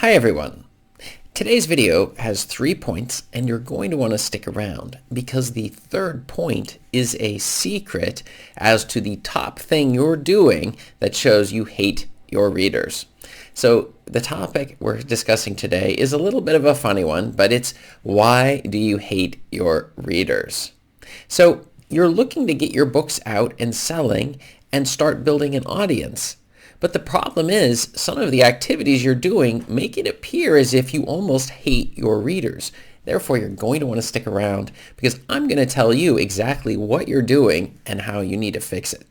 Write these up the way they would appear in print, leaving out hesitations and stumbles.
Hi everyone. Today's video has 3 points and you're going to want to stick around because the third point is a secret as to the top thing you're doing that shows you hate your readers. So the topic we're discussing today is a little bit of a funny one, but it's why do you hate your readers? So you're looking to get your books out and selling and start building an audience. But the problem is some of the activities you're doing make it appear as if you almost hate your readers. Therefore, you're going to want to stick around because I'm going to tell you exactly what you're doing and how you need to fix it.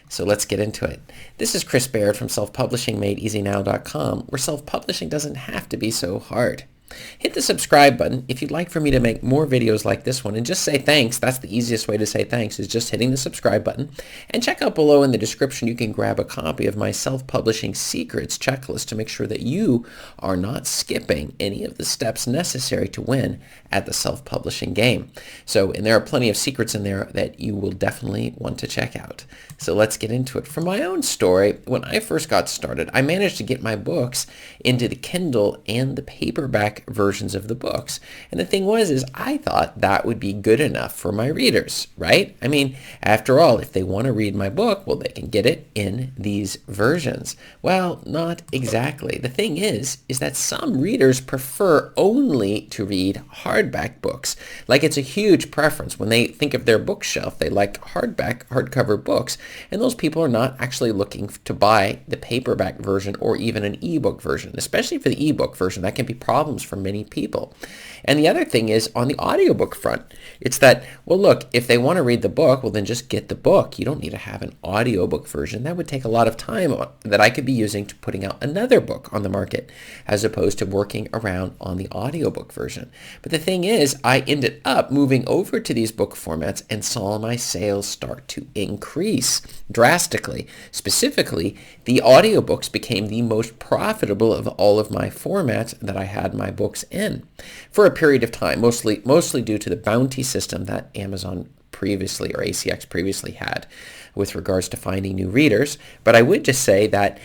So let's get into it. This is Chris Baird from selfpublishingmadeeasynow.com, where self-publishing doesn't have to be so hard. Hit the subscribe button if you'd like for me to make more videos like this one, and just say thanks. That's the easiest way to say thanks, is just hitting the subscribe button. And check out below in the description, you can grab a copy of my self-publishing secrets checklist to make sure that you are not skipping any of the steps necessary to win at the self-publishing game. And there are plenty of secrets in there that you will definitely want to check out. So let's get into it. From my own story, when I first got started, I managed to get my books into the Kindle and the paperback versions of the books. And the thing was, I thought that would be good enough for my readers, right? I mean, after all, if they want to read my book, well, they can get it in these versions. Well, not exactly. The thing is that some readers prefer only to read hardback books. Like, it's a huge preference. When they think of their bookshelf, they like hardcover books. And those people are not actually looking to buy the paperback version or even an ebook version, especially for the ebook version. That can be problems for many people. And the other thing is on the audiobook front, it's that, well, look, if they want to read the book, well, then just get the book. You don't need to have an audiobook version. That would take a lot of time that I could be using to putting out another book on the market as opposed to working around on the audiobook version. But the thing is, I ended up moving over to these book formats and saw my sales start to increase drastically. Specifically, the audiobooks became the most profitable of all of my formats that I had my books in for a period of time, mostly due to the bounty system that Amazon previously, or ACX previously had with regards to finding new readers. But I would just say that,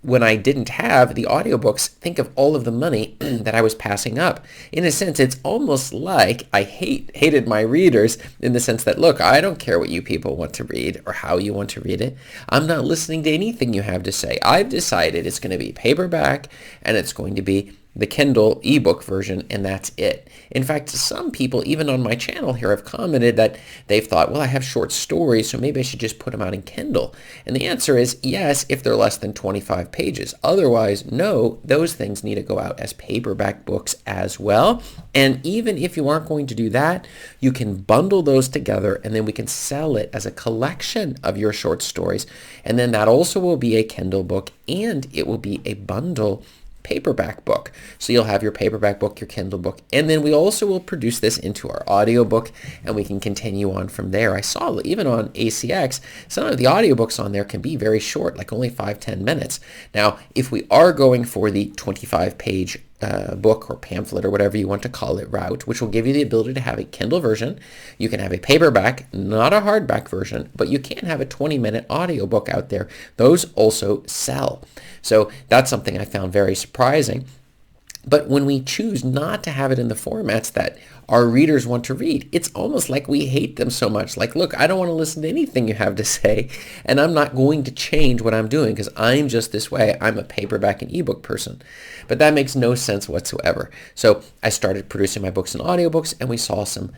when I didn't have the audiobooks, think of all of the money that I was passing up. In a sense, it's almost like I hated my readers in the sense that, look, I don't care what you people want to read or how you want to read it. I'm not listening to anything you have to say. I've decided it's going to be paperback and it's going to be the Kindle ebook version, and that's it. In fact, some people, even on my channel here, have commented that they've thought, well, I have short stories, so maybe I should just put them out in Kindle. And the answer is yes, if they're less than 25 pages. Otherwise, no, those things need to go out as paperback books as well. And even if you aren't going to do that, you can bundle those together, and then we can sell it as a collection of your short stories. And then that also will be a Kindle book, and it will be a bundle paperback book. So you'll have your paperback book, your Kindle book, and then we also will produce this into our audiobook, and we can continue on from there. I saw even on ACX, some of the audiobooks on there can be very short, like only 5-10 minutes. Now, if we are going for the 25-page book or pamphlet or whatever you want to call it route, which will give you the ability to have a Kindle version. You can have a paperback, not a hardback version, but you can have a 20-minute audiobook out there. Those also sell. So that's something I found very surprising. But when we choose not to have it in the formats that our readers want to read, it's almost like we hate them so much. Like, look, I don't want to listen to anything you have to say, and I'm not going to change what I'm doing because I'm just this way. I'm a paperback and ebook person. But that makes no sense whatsoever. So I started producing my books in audiobooks, and we saw some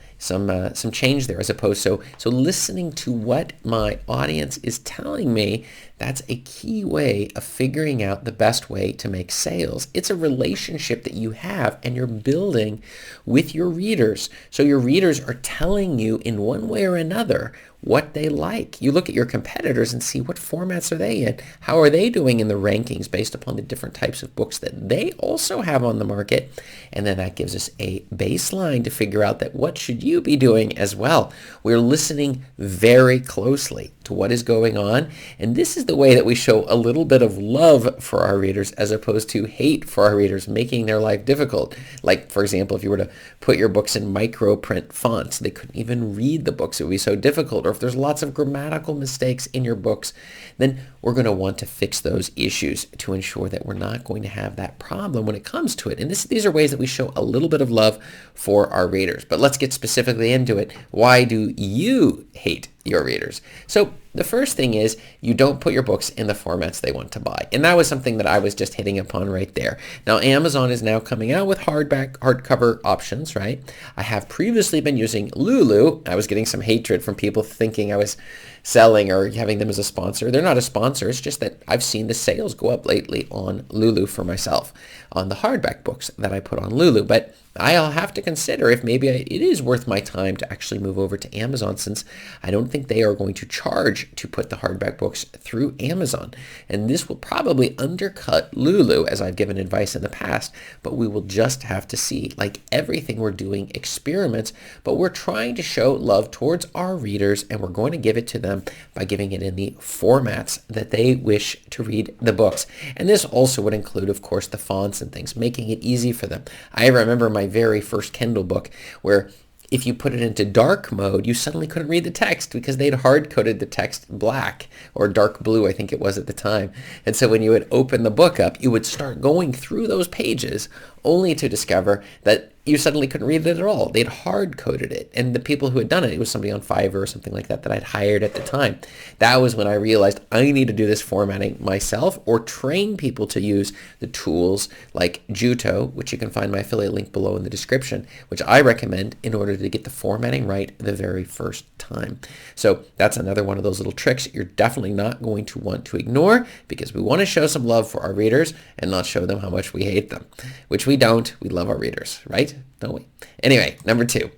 change there as opposed so listening to what my audience is telling me. That's a key way of figuring out the best way to make sales. It's a relationship that you have and you're building with your readers. So your readers are telling you in one way or another what they like. You look at your competitors and see what formats are they in. How are they doing in the rankings based upon the different types of books that they also have on the market? And then that gives us a baseline to figure out that what should you be doing as well. We're listening very closely to what is going on. And this is the way that we show a little bit of love for our readers as opposed to hate for our readers, making their life difficult. Like, for example, if you were to put your books in micro print fonts, they couldn't even read the books. It would be so difficult. or if there's lots of grammatical mistakes in your books, then we're going to want to fix those issues to ensure that we're not going to have that problem when it comes to it. And these are ways that we show a little bit of love for our readers. But let's get specifically into it. Why do you hate your readers? So the first thing is you don't put your books in the formats they want to buy. And that was something that I was just hitting upon right there. Now, Amazon is now coming out with hardcover options, right? I have previously been using Lulu. I was getting some hatred from people thinking I was selling or having them as a sponsor. They're not a sponsor. It's just that I've seen the sales go up lately on Lulu for myself on the hardback books that I put on Lulu. But I'll have to consider if maybe it is worth my time to actually move over to Amazon, since I don't think they are going to charge to put the hardback books through Amazon. And this will probably undercut Lulu, as I've given advice in the past, but we will just have to see. Like everything, we're doing experiments, but we're trying to show love towards our readers, and we're going to give it to them by giving it in the formats that they wish to read the books. And this also would include, of course, the fonts and things, making it easy for them. I remember my very first Kindle book where if you put it into dark mode, you suddenly couldn't read the text because they'd hard-coded the text black or dark blue, I think it was at the time. And so when you would open the book up, you would start going through those pages only to discover that you suddenly couldn't read it at all. They'd hard-coded it. And the people who had done it, it was somebody on Fiverr or something like that I'd hired at the time. That was when I realized I need to do this formatting myself or train people to use the tools like Jutoh, which you can find my affiliate link below in the description, which I recommend in order to get the formatting right the very first time. So that's another one of those little tricks you're definitely not going to want to ignore, because we want to show some love for our readers and not show them how much we hate them, which we don't. We love our readers, right? Don't we? Anyway, number 2,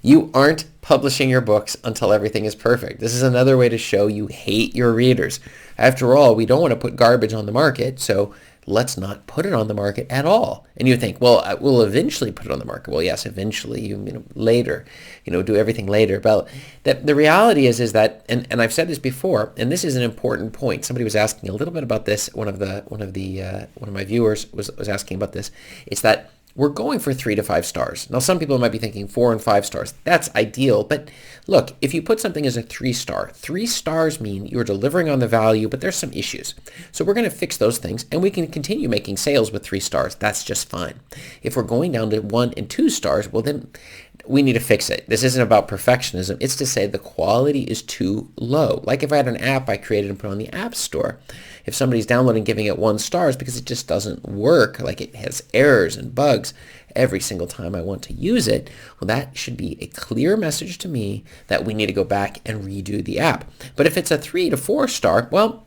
you aren't publishing your books until everything is perfect. This is another way to show you hate your readers. After all, we don't want to put garbage on the market, so let's not put it on the market at all. And you think, well, we'll eventually put it on the market. Well, yes, eventually, later, do everything later. But the reality is that, and I've said this before, and this is an important point. Somebody was asking a little bit about this. One of my viewers was asking about this. It's that we're going for 3 to 5 stars. Now, some people might be thinking 4 and 5 stars. That's ideal. But look, if you put something as a 3-star, 3 stars mean you're delivering on the value, but there's some issues. So we're going to fix those things, and we can continue making sales with 3 stars. That's just fine. If we're going down to 1 and 2 stars, well, then we need to fix it. This isn't about perfectionism. It's to say the quality is too low. Like if I had an app I created and put on the App Store, if somebody's downloading giving it 1 star because it just doesn't work, like it has errors and bugs every single time I want to use it, well, that should be a clear message to me that we need to go back and redo the app. But if it's a 3 to 4 star, well,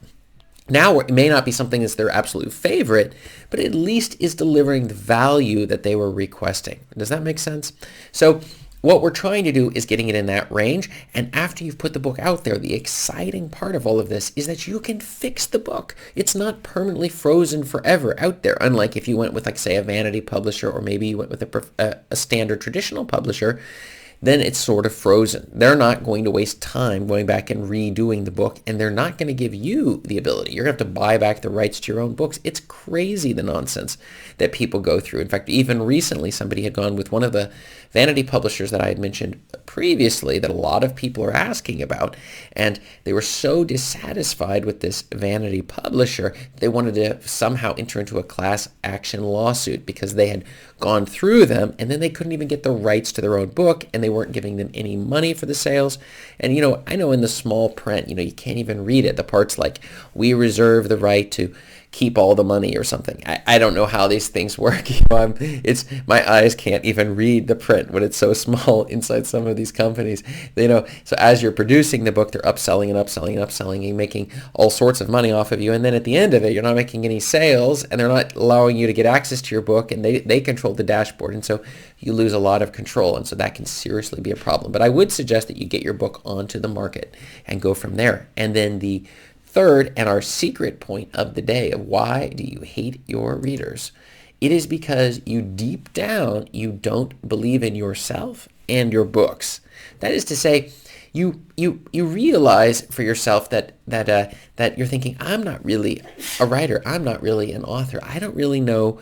now it may not be something that's their absolute favorite, but at least is delivering the value that they were requesting. Does that make sense? So what we're trying to do is getting it in that range. And after you've put the book out there, the exciting part of all of this is that you can fix the book. It's not permanently frozen forever out there. Unlike if you went with, like, say, a vanity publisher, or maybe you went with a standard traditional publisher, then it's sort of frozen. They're not going to waste time going back and redoing the book, and they're not going to give you the ability. You're going to have to buy back the rights to your own books. It's crazy, the nonsense that people go through. In fact, even recently, somebody had gone with one of the vanity publishers that I had mentioned previously that a lot of people are asking about, and they were so dissatisfied with this vanity publisher, they wanted to somehow enter into a class action lawsuit because they had gone through them, and then they couldn't even get the rights to their own book, and they weren't giving them any money for the sales. And I know in the small print, you can't even read it. The parts like, we reserve the right to keep all the money or something. I don't know how these things work. My eyes can't even read the print when it's so small inside some of these companies. So as you're producing the book, they're upselling and upselling and upselling and making all sorts of money off of you. And then at the end of it, you're not making any sales, and they're not allowing you to get access to your book, and they control the dashboard. And so you lose a lot of control. And so that can seriously be a problem. But I would suggest that you get your book onto the market and go from there. And then the third, and our secret point of the day of why do you hate your readers, it is because you deep down, you don't believe in yourself and your books. That is to say, you realize for yourself that that you're thinking, I'm not really a writer, I'm not really an author, I don't really know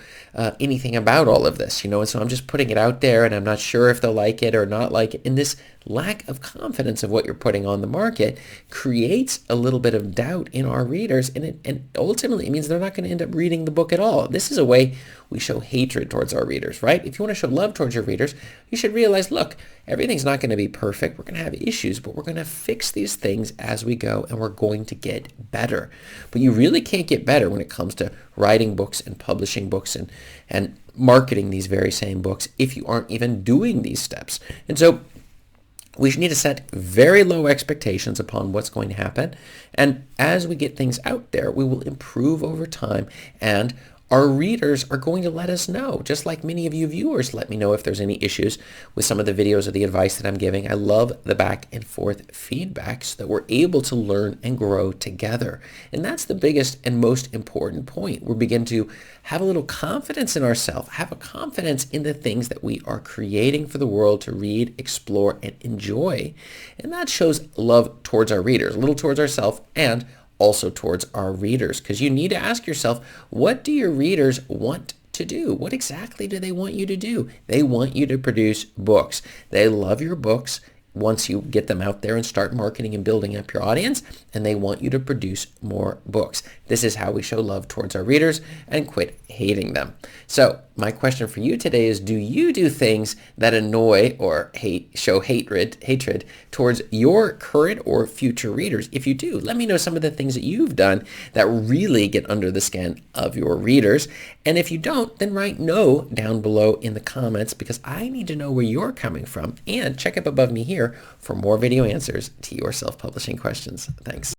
anything about all of this, and so I'm just putting it out there and I'm not sure if they'll like it or not like it. And this lack of confidence of what you're putting on the market creates a little bit of doubt in our readers, and ultimately it means they're not going to end up reading the book at all. This is a way we show hatred towards our readers, right? If you want to show love towards your readers, you should realize, look, everything's not going to be perfect. We're going to have issues, but we're going to fix these things as we go, and we're going to get better. But you really can't get better when it comes to writing books and publishing books and marketing these very same books if you aren't even doing these steps. And so we need to set very low expectations upon what's going to happen. And as we get things out there, we will improve over time, and our readers are going to let us know, just like many of you viewers let me know if there's any issues with some of the videos or the advice that I'm giving. I love the back and forth feedback so that we're able to learn and grow together. And that's the biggest and most important point. We begin to have a little confidence in ourselves, have a confidence in the things that we are creating for the world to read, explore, and enjoy. And that shows love towards our readers, a little towards ourselves, and also towards our readers, because you need to ask yourself, what do your readers want to do? What exactly do they want you to do? They want you to produce books. They love your books once you get them out there and start marketing and building up your audience, and they want you to produce more books. This is how we show love towards our readers and quit hating them. So my question for you today is, do you do things that annoy or show hatred towards your current or future readers? If you do, let me know some of the things that you've done that really get under the skin of your readers. And if you don't, then write no down below in the comments, because I need to know where you're coming from. And check up above me here for more video answers to your self-publishing questions. Thanks.